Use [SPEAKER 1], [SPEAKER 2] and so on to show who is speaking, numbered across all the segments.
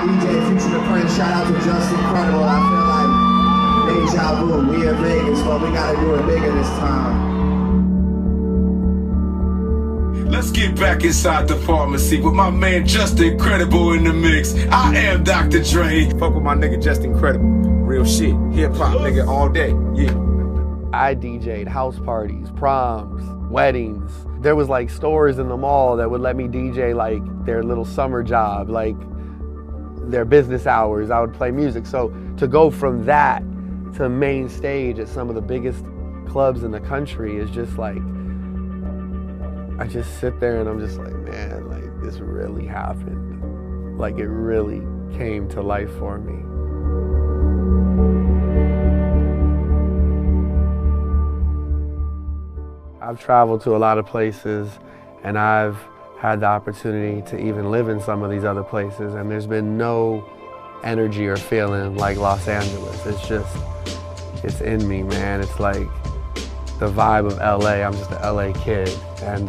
[SPEAKER 1] DJ Future the Prince. Shout out to Just Incredible. I feel like deja vu. We in Vegas, but we gotta do it bigger this time.
[SPEAKER 2] Let's get back inside the pharmacy with my man Just Incredible in the mix. I am Dr. Dre.
[SPEAKER 3] Fuck with my nigga Just Incredible. Real shit. Hip hop nigga all day. Yeah.
[SPEAKER 4] I DJ'd house parties, proms, weddings. There was like stores in the mall that would let me DJ like their little summer job, like their business hours. I would play music. So to go from that to main stage at some of the biggest clubs in the country is just like, I just sit there and I'm just like, man, like this really happened. Like it really came to life for me. I've traveled to a lot of places and I've had the opportunity to even live in some of these other places, and there's been no energy or feeling like Los Angeles. It's just, it's in me, man. It's like the vibe of LA. I'm just an LA kid, and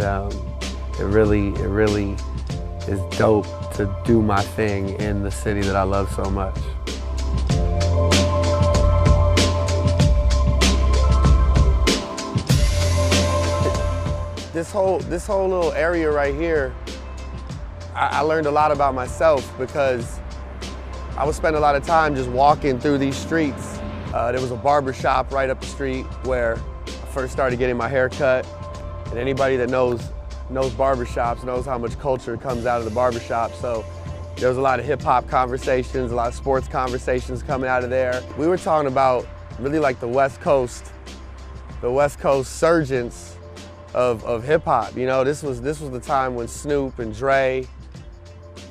[SPEAKER 4] it really is dope to do my thing in the city that I love so much. This whole little area right here, I learned a lot about myself because I would spend a lot of time just walking through these streets. There was a barber shop right up the street where I first started getting my hair cut. And anybody that knows barber shops knows how much culture comes out of the barber shop. So there was a lot of hip hop conversations, a lot of sports conversations coming out of there. We were talking about really like the West Coast surgence of hip hop. You know, this was the time when Snoop and Dre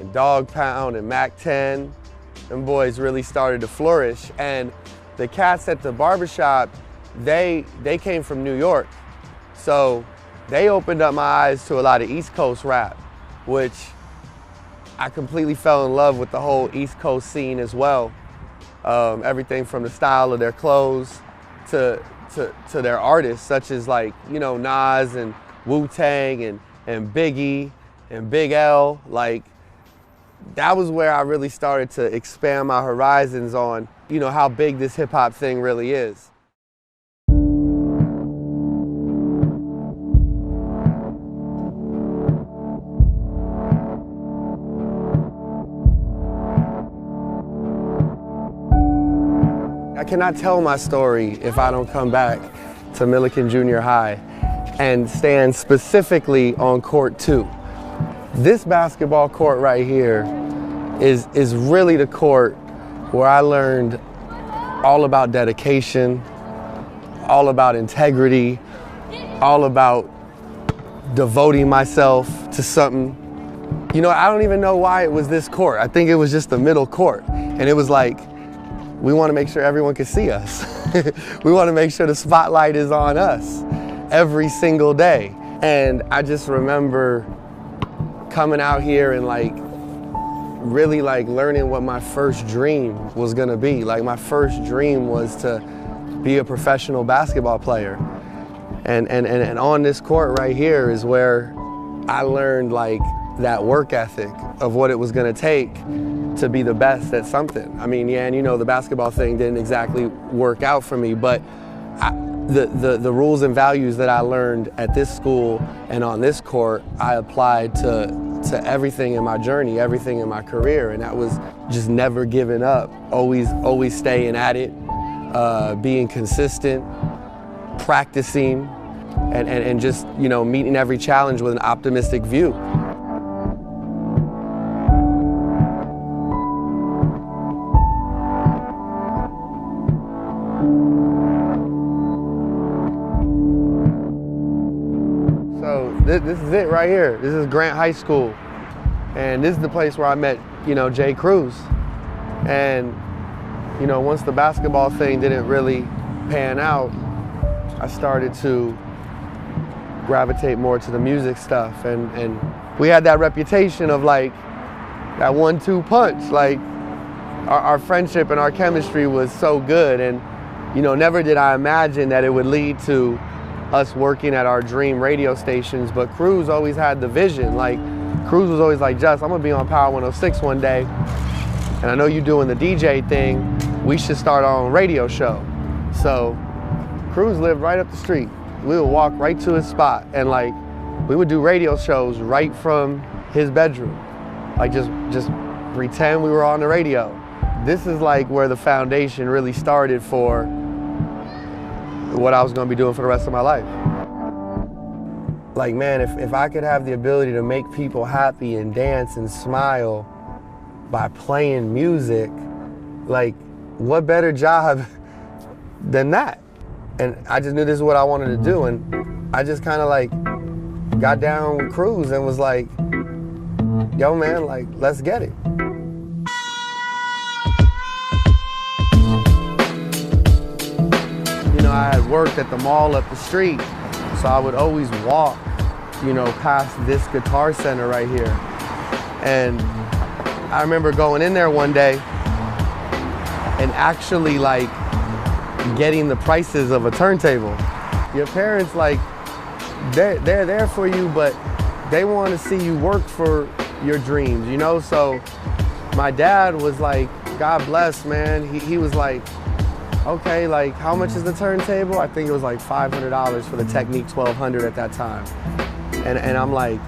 [SPEAKER 4] and Dog Pound and Mac 10, them boys really started to flourish. And the cats at the barbershop, they came from New York. So they opened up my eyes to a lot of East Coast rap, which I completely fell in love with the whole East Coast scene as well. Everything from the style of their clothes to their artists, such as like, you know, Nas and Wu-Tang and Biggie and Big L. Like, that was where I really started to expand my horizons on, you know, how big this hip hop thing really is. I cannot tell my story if I don't come back to Milliken Junior High and stand specifically on court 2. This basketball court right here is really the court where I learned all about dedication, all about integrity, all about devoting myself to something. You know, I don't even know why it was this court. I think it was just the middle court. And it was like, we want to make sure everyone can see us. We want to make sure the spotlight is on us every single day. And I just remember coming out here and like really like learning what my first dream was gonna be. Like my first dream was to be a professional basketball player. And on this court right here is where I learned like that work ethic of what it was gonna take to be the best at something. I mean, yeah, and you know, the basketball thing didn't exactly work out for me, but the rules and values that I learned at this school and on this court, I applied to everything in my journey, everything in my career, and that was just never giving up, always staying at it, being consistent, practicing, and just, you know, meeting every challenge with an optimistic view. This is it right here. This is Grant High School. And this is the place where I met, you know, Jay Cruz. And, you know, once the basketball thing didn't really pan out, I started to gravitate more to the music stuff. And we had that reputation of like that 1-2 punch. Like our friendship and our chemistry was so good. And, you know, never did I imagine that it would lead to us working at our dream radio stations, but Cruz always had the vision. Like, Cruz was always like, Just, I'm gonna be on Power 106 one day. and I know you doing the DJ thing, we should start our own radio show. So Cruz lived right up the street. We would walk right to his spot, and like, we would do radio shows right from his bedroom. Like just pretend we were on the radio. This is like where the foundation really started for what I was gonna be doing for the rest of my life. Like, man, if I could have the ability to make people happy and dance and smile by playing music, like, what better job than that? And I just knew this is what I wanted to do, and I just kind of like got down with Cruz and was like, yo man, like, let's get it. You know, I had worked at the mall up the street, so I would always walk, you know, past this guitar center right here. And I remember going in there one day and actually like getting the prices of a turntable. Your parents, like, they're there for you, but they want to see you work for your dreams, you know? So my dad was like, God bless, man. He was like, okay, like, how much is the turntable? I think it was like $500 for the Technique 1200 at that time. And I'm like,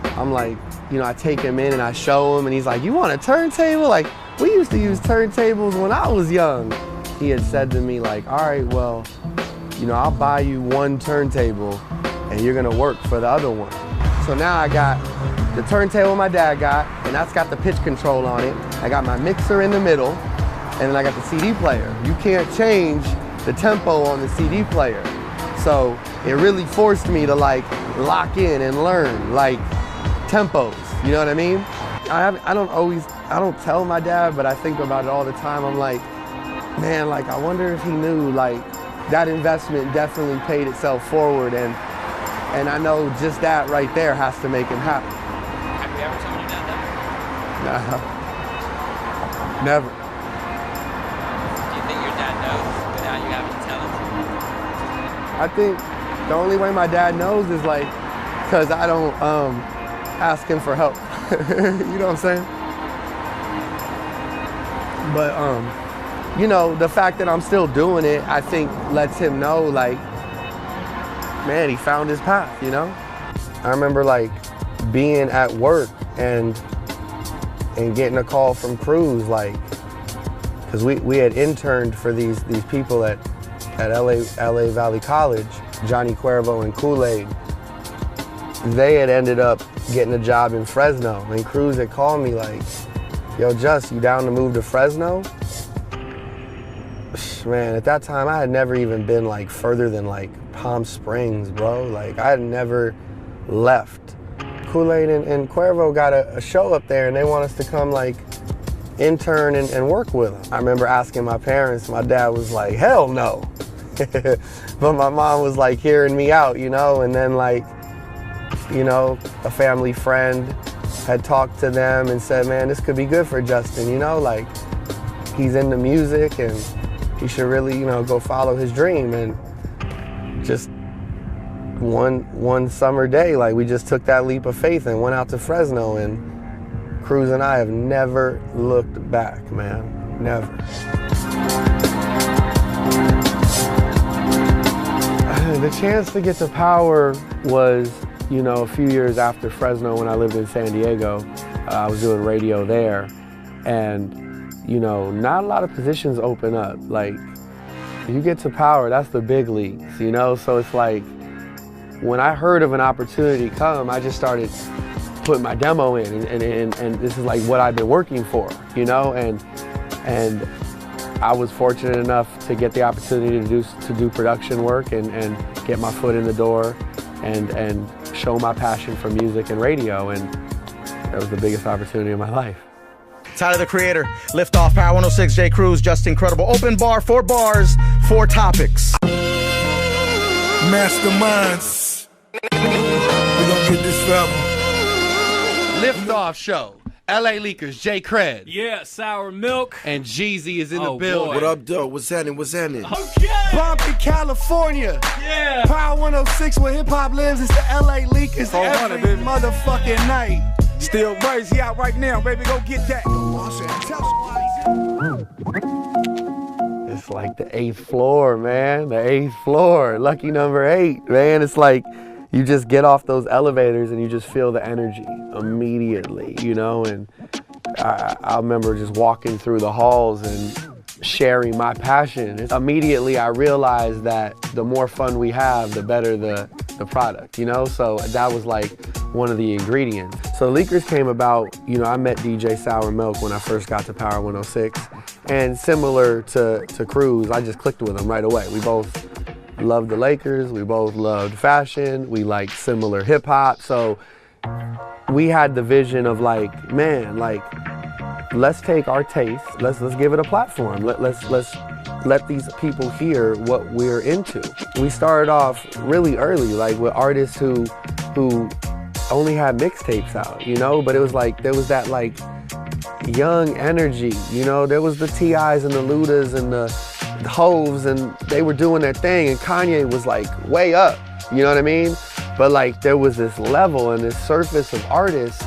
[SPEAKER 4] you know, I take him in and I show him, and he's like, you want a turntable? Like, we used to use turntables when I was young. He had said to me, like, all right, well, you know, I'll buy you one turntable and you're gonna work for the other one. So now I got the turntable my dad got, and that's got the pitch control on it. I got my mixer in the middle, and then I got the CD player. You can't change the tempo on the CD player. So it really forced me to like lock in and learn like tempos, you know what I mean? I don't tell my dad, but I think about it all the time. I'm like, man, like, I wonder if he knew, like, that investment definitely paid itself forward, and I know just that right there has to make him happy.
[SPEAKER 5] Have you ever told your dad that?
[SPEAKER 4] No, never.
[SPEAKER 5] Do you think your dad knows without you having to tell him?
[SPEAKER 4] I think the only way my dad knows is like, because I don't ask him for help. You know what I'm saying? But you know, the fact that I'm still doing it, I think lets him know, like, man, he found his path, you know? I remember like being at work and getting a call from Cruz, like, because we had interned for these people at LA Valley College, Johnny Cuervo and Kool-Aid. They had ended up getting a job in Fresno, and Cruz had called me like, yo, Just, you down to move to Fresno? Man, at that time, I had never even been like further than like Palm Springs, bro. Like, I had never left. Kool-Aid and Cuervo got a show up there, and they want us to come like intern and work with them. I remember asking my parents. My dad was like, hell no. But my mom was like hearing me out, you know, and then like, you know, a family friend had talked to them and said, man, this could be good for Justin, you know, like, he's into music and he should really, you know, go follow his dream. And just one summer day, like, we just took that leap of faith and went out to Fresno, and Cruz and I have never looked back, man, never. The chance to get to Power was, you know, a few years after Fresno when I lived in San Diego. I was doing radio there, and, you know, not a lot of positions open up. Like, you get to Power, that's the big leagues, you know? So it's like, when I heard of an opportunity come, I just started putting my demo in, and this is like what I've been working for, you know? And I was fortunate enough to get the opportunity to do production work and get my foot in the door and show my passion for music and radio, and that was the biggest opportunity of my life.
[SPEAKER 6] Tyler, the Creator, Lift Off, Power 106, J. Cruz, Just Incredible. Open bar, 4 bars, 4 topics.
[SPEAKER 7] Masterminds. We gonna get this forever.
[SPEAKER 4] Lift Off Show. LA Leakers, J. Cred.
[SPEAKER 8] Yeah, Sour Milk.
[SPEAKER 4] And Jeezy is in the
[SPEAKER 8] Oh,
[SPEAKER 4] building.
[SPEAKER 8] boy.
[SPEAKER 7] What up, though? What's happening? What's happening?
[SPEAKER 8] Okay.
[SPEAKER 4] Bumpy, California.
[SPEAKER 8] Yeah.
[SPEAKER 4] Power 106, where hip hop lives. It's the LA Leakers every motherfucking night.
[SPEAKER 3] Still Rays, he out right now, baby. Go get that.
[SPEAKER 4] It's like the 8th floor, man. The 8th floor. Lucky number 8, man. It's like you just get off those elevators and you just feel the energy immediately, you know? And I remember just walking through the halls and sharing my passion. Immediately I realized that the more fun we have, the better the product, you know? So that was like one of the ingredients. So Leakers came about, you know, I met DJ Sour Milk when I first got to Power 106. And similar to Cruz, I just clicked with him right away. We both loved the Lakers, we both loved fashion, we liked similar hip hop. So we had the vision of like, man, like, let's take our taste, let's give it a platform. Let's let these people hear what we're into. We started off really early, like with artists who only had mixtapes out, you know, but it was like, there was that like young energy, you know, there was the T.I.s and the Ludas and the Hoves, and they were doing their thing, and Kanye was like way up, you know what I mean? But like there was this level and this surface of artists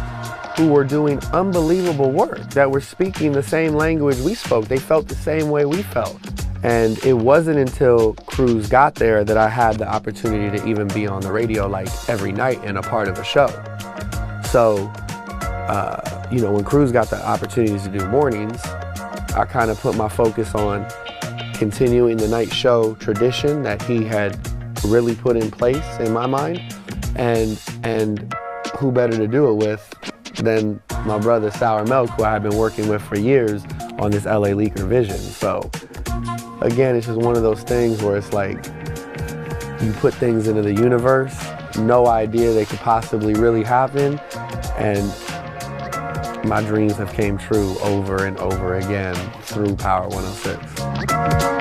[SPEAKER 4] who were doing unbelievable work, that were speaking the same language we spoke. They felt the same way we felt. And it wasn't until Cruz got there that I had the opportunity to even be on the radio like every night and a part of a show. So, you know, when Cruz got the opportunities to do mornings, I kind of put my focus on continuing the night show tradition that he had really put in place in my mind. And who better to do it with than my brother Sour Milk, who I had been working with for years on this LA Leaker vision. So again, it's just one of those things where it's like you put things into the universe, no idea they could possibly really happen, and my dreams have came true over and over again through Power 106.